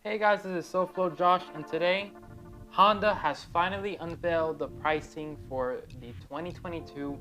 Hey guys, this is SoFlo Josh, and today Honda has finally unveiled the pricing for the 2022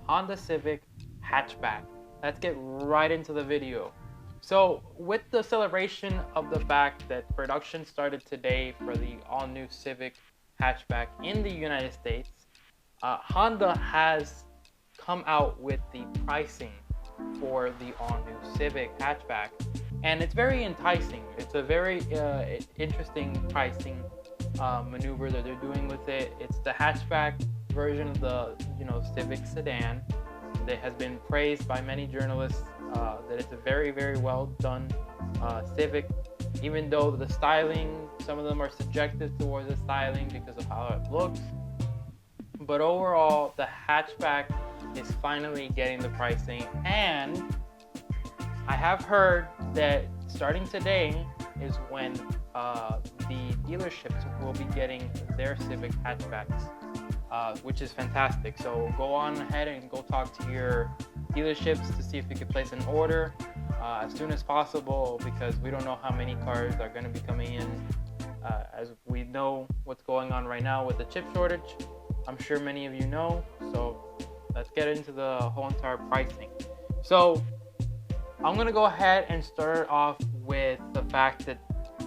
Honda Civic Hatchback. Let's get right into the video. So with the celebration of the fact that production started today for the all-new Civic Hatchback in the United States, Honda has come out with the pricing for the all-new Civic Hatchback. And it's very enticing. It's a very interesting pricing maneuver that they're doing with it. It's the hatchback version of the Civic sedan. That has been praised by many journalists that it's a very, very well done Civic. Even though the styling, some of them are subjective towards the styling because of how it looks. But overall, the hatchback is finally getting the pricing, and I have heard that starting today is when the dealerships will be getting their Civic hatchbacks, which is fantastic. So go on ahead and go talk to your dealerships to see if you can place an order as soon as possible, because we don't know how many cars are going to be coming in. As we know what's going on right now with the chip shortage, I'm sure many of you know. So let's get into the whole entire pricing. So I'm going to go ahead and start off with the fact that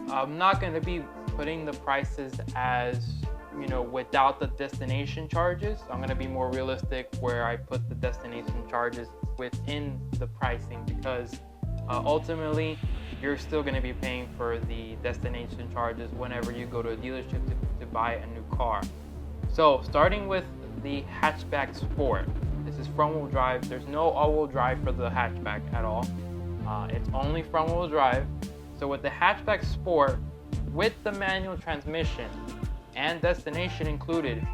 I'm not going to be putting the prices as, without the destination charges. I'm going to be more realistic where I put the destination charges within the pricing, because ultimately you're still going to be paying for the destination charges whenever you go to a dealership to buy a new car. So starting with the Hatchback Sport. This is front-wheel drive. There's no all-wheel drive for the hatchback at all. It's only front-wheel drive. So with the Hatchback Sport, with the manual transmission and destination included,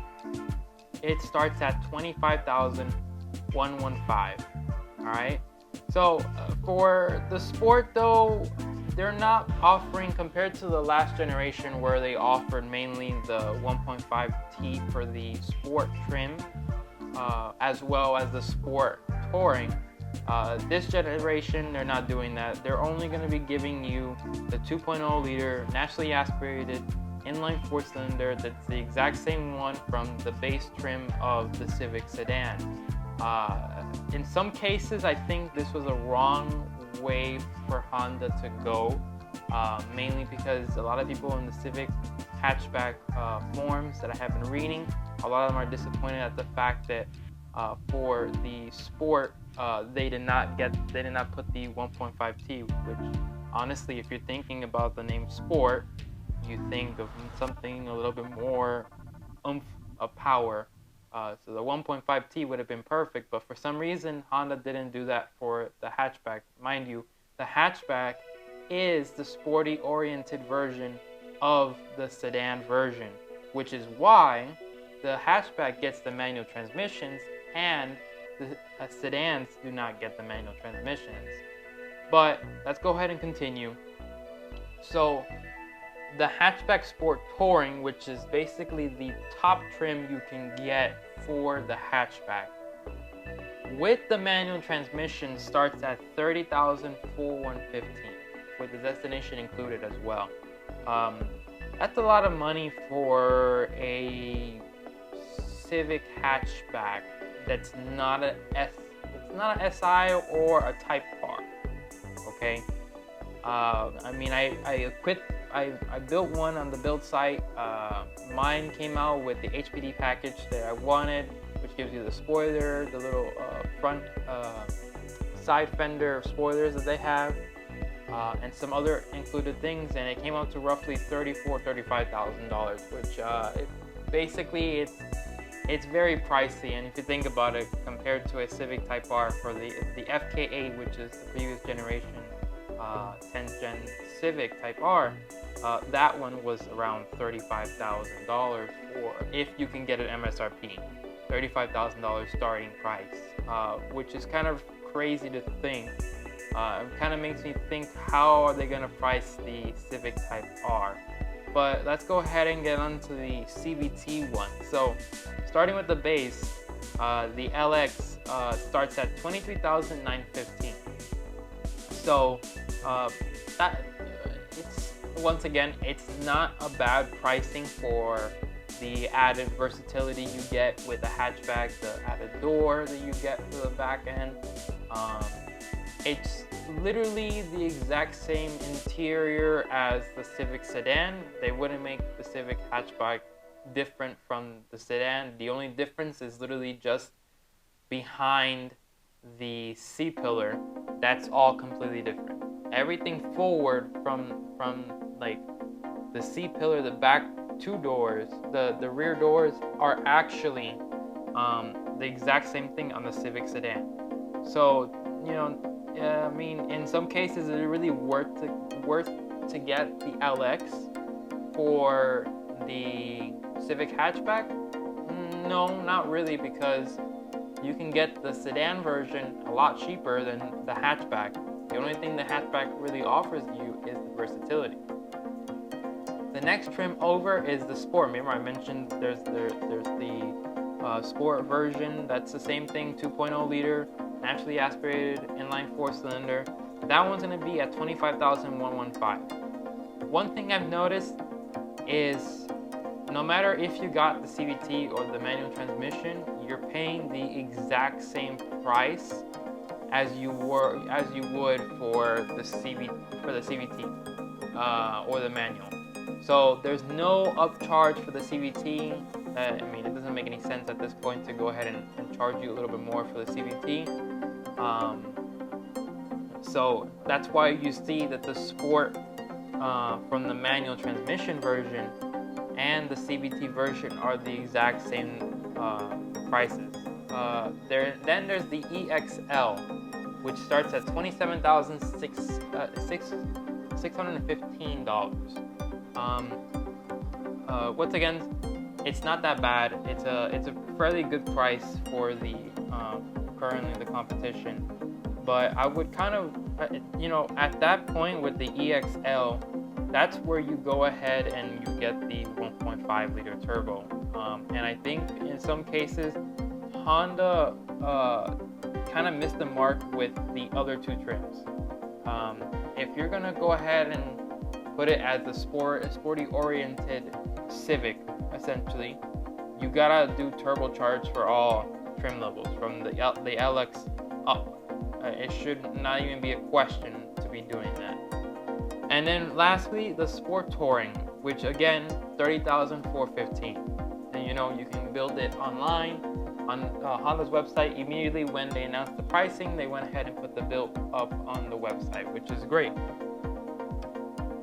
it starts at $25,115. All right. So for the Sport, though, they're not offering, compared to the last generation where they offered mainly the 1.5T for the Sport trim, as well as the Sport Touring. This generation, they're not doing that. They're only going to be giving you the 2.0 liter naturally aspirated inline 4-cylinder that's the exact same one from the base trim of the Civic sedan. In some cases, I think this was a wrong way for Honda to go, mainly because a lot of people in the Civic hatchback forums that I have been reading, a lot of them are disappointed at the fact that for the Sport, they did not put the 1.5T, which honestly, if you're thinking about the name Sport, you think of something a little bit more oomph of power. So the 1.5T would have been perfect, but for some reason Honda didn't do that for the hatchback. Mind you, the hatchback is the sporty oriented version of the sedan version, which is why the hatchback gets the manual transmissions and the sedans do not get the manual transmissions. But let's go ahead and continue. So the Hatchback Sport Touring, which is basically the top trim you can get for the hatchback, with the manual transmission, starts at $30,415, with the destination included as well. That's a lot of money for a Civic hatchback that's not it's not an SI or a Type car. Okay. I mean, I built one on the build site. Mine came out with the HPD package that I wanted, which gives you the spoiler, the little front side fender spoilers that they have, and some other included things, and it came out to roughly $35,000, which basically it's very pricey. And if you think about it, compared to a Civic Type R for the FK8, which is the previous generation 10th gen Civic Type R, that one was around $35,000 for, if you can get an MSRP, $35,000 starting price, which is kind of crazy to think. It kind of makes me think, how are they going to price the Civic Type R? But let's go ahead and get onto the CVT one. So starting with the base, the LX starts at $23,915. So that it's once again, it's not a bad pricing for the added versatility you get with the hatchback, the added door that you get for the back end. It's literally the exact same interior as the Civic sedan. They wouldn't make the Civic hatchback different from the sedan. The only difference is literally just behind the C-pillar. That's all completely different. Everything forward from like the C-pillar, the back two doors, the rear doors are actually the exact same thing on the Civic sedan. So, you know, I mean, in some cases, is it really worth to get the LX for the Civic hatchback? No, not really, because you can get the sedan version a lot cheaper than the hatchback. The only thing the hatchback really offers you is the versatility. The next trim over is the Sport. Remember I mentioned there's the Sport version. That's the same thing, 2.0 liter, naturally aspirated, inline 4-cylinder. That one's going to be at $25,115. One thing I've noticed is no matter if you got the CVT or the manual transmission, you're paying the exact same price as you would for the CVT or the manual. So there's no upcharge for the CVT. I mean, it doesn't make any sense at this point to go ahead and charge you a little bit more for the CVT. So that's why you see that the Sport from the manual transmission version and the CVT version are the exact same prices. Then there's the EXL, which starts at $27,615. Once again, it's not that bad. It's a fairly good price for the currently the competition. But I would kind of, you know, at that point with the EXL, that's where you go ahead and you get the 1.5 liter turbo. And I think in some cases, Honda kind of missed the mark with the other two trims. If you're gonna go ahead and put it as the sporty-oriented Civic, essentially, you gotta do turbocharge for all trim levels, from the LX up. It should not even be a question to be doing that. And then lastly, the Sport Touring, which again, $30,415. And you know, you can build it online on Honda's website. Immediately when they announced the pricing, they went ahead and put the build up on the website, which is great.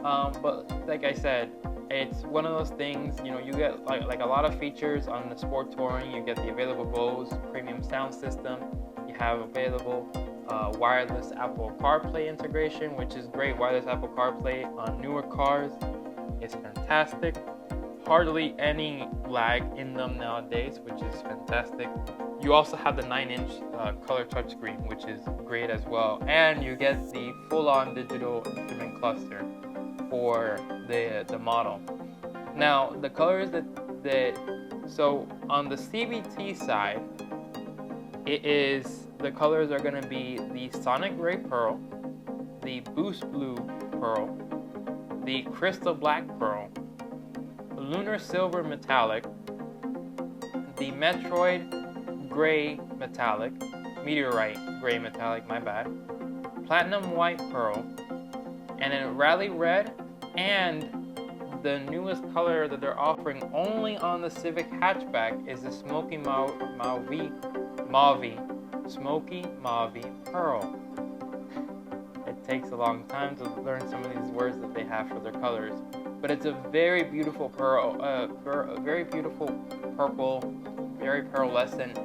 But like I said, it's one of those things, you know, you get like a lot of features on the Sport Touring. You get the available Bose premium sound system. You have available wireless Apple CarPlay integration, which is great. Wireless Apple CarPlay on newer cars is fantastic. Hardly any lag in them nowadays, which is fantastic. You also have the 9-inch color touchscreen, which is great as well. And you get the full-on digital instrument cluster for the model. Now, the colors so on the CVT side, the colors are going to be the Sonic Gray Pearl, the Boost Blue Pearl, the Crystal Black Pearl, Lunar Silver Metallic, the Metroid Gray Metallic, Meteorite Gray Metallic, my bad, Platinum White Pearl, and then Rally Red, and the newest color that they're offering only on the Civic hatchback is the Smoky Smoky Mauve Pearl. It takes a long time to learn some of these words that they have for their colors, but it's a very beautiful pearl, very beautiful purple, very pearlescent.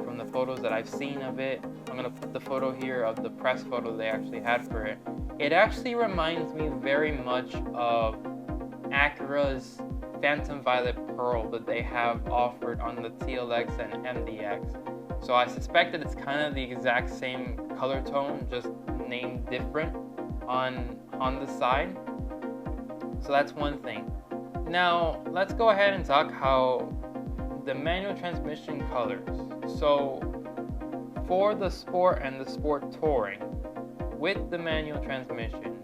From the photos that I've seen of it, I'm gonna put the photo here of the press photo they actually had for it. It actually reminds me very much of Acura's Phantom Violet Pearl that they have offered on the TLX and MDX. So I suspect that it's kind of the exact same color tone, just named different on the side. So that's one thing. Now let's go ahead and talk how the manual transmission colors. So for the Sport and the Sport Touring, with the manual transmission,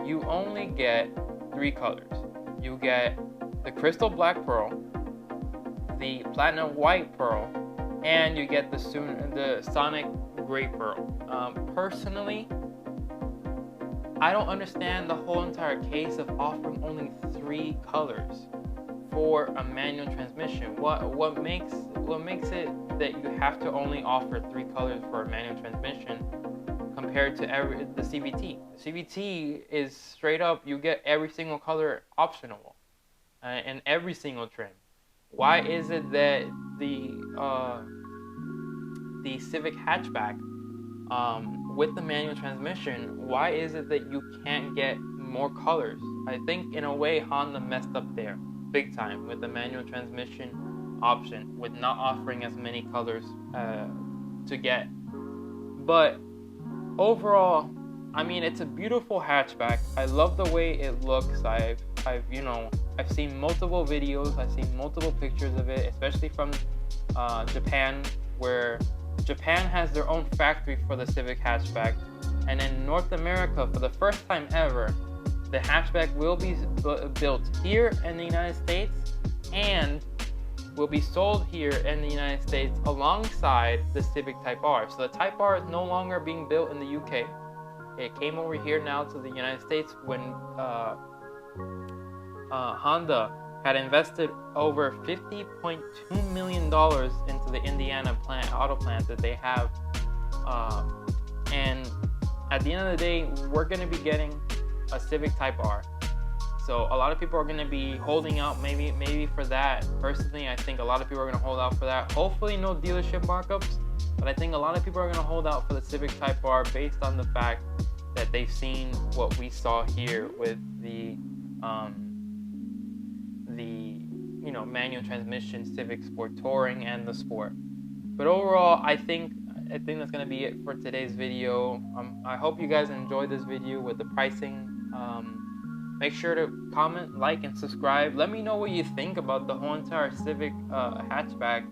you only get 3 colors. You get the crystal black pearl, the platinum white pearl, and you get the sonic gray pearl. Personally, I don't understand the whole entire case of offering only 3 colors for a manual transmission. What makes it that you have to only offer 3 colors for a manual transmission compared to the CVT? The CVT is straight up, you get every single color optional in every single trim. Why is it that the Civic Hatchback with the manual transmission, why is it that you can't get more colors? I think in a way Honda messed up there big time with the manual transmission option, with not offering as many colors to get. But overall, I mean, it's a beautiful hatchback. I love the way it looks. I've seen multiple videos, I've seen multiple pictures of it, especially from Japan, where Japan has their own factory for the Civic Hatchback. And in North America, for the first time ever, the hatchback will be built here in the United States and will be sold here in the United States alongside the Civic Type R. So the Type R is no longer being built in the UK. It came over here now to the United States when Honda had invested over $50.2 million into the Indiana auto plant that they have. And at the end of the day, we're going to be getting a Civic Type R. So a lot of people are going to be holding out maybe for that. Personally, I think a lot of people are going to hold out for that. Hopefully no dealership markups, but I think a lot of people are going to hold out for the Civic Type R based on the fact that they've seen what we saw here with the manual transmission Civic Sport Touring and the Sport. But overall, I think that's going to be it for today's video. I hope you guys enjoyed this video with the pricing. Make sure to comment, like, and subscribe. Let me know what you think about the whole entire Civic hatchback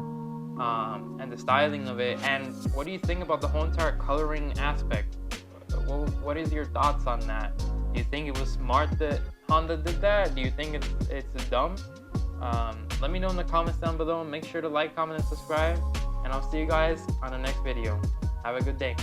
and the styling of it, and what do you think about the whole entire coloring aspect? What is your thoughts on that? Do you think it was smart that Honda did that? Do you think it's dumb? Let me know in the comments down below. Make sure to like, comment, and subscribe, and I'll see you guys on the next video. Have a good day.